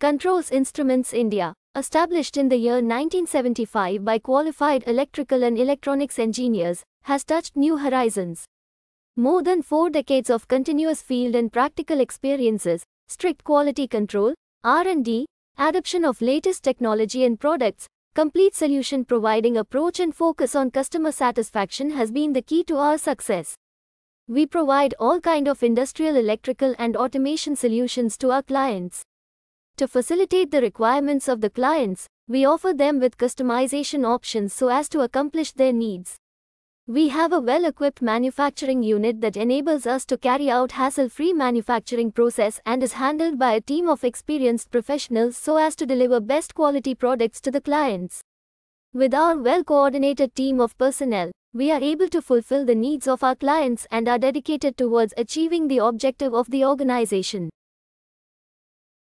Controls Instruments India, established in the year 1975 by qualified electrical and electronics engineers, has touched new horizons. More than 4 decades of continuous field and practical experiences, strict quality control, R&D, adoption of latest technology and products, complete solution providing approach and focus on customer satisfaction has been the key to our success. We provide all kind of industrial electrical and automation solutions to our clients. To facilitate the requirements of the clients, we offer them with customization options so as to accomplish their needs. We have a well-equipped manufacturing unit that enables us to carry out hassle-free manufacturing process and is handled by a team of experienced professionals so as to deliver best quality products to the clients. With our well-coordinated team of personnel, we are able to fulfill the needs of our clients and are dedicated towards achieving the objective of the organization.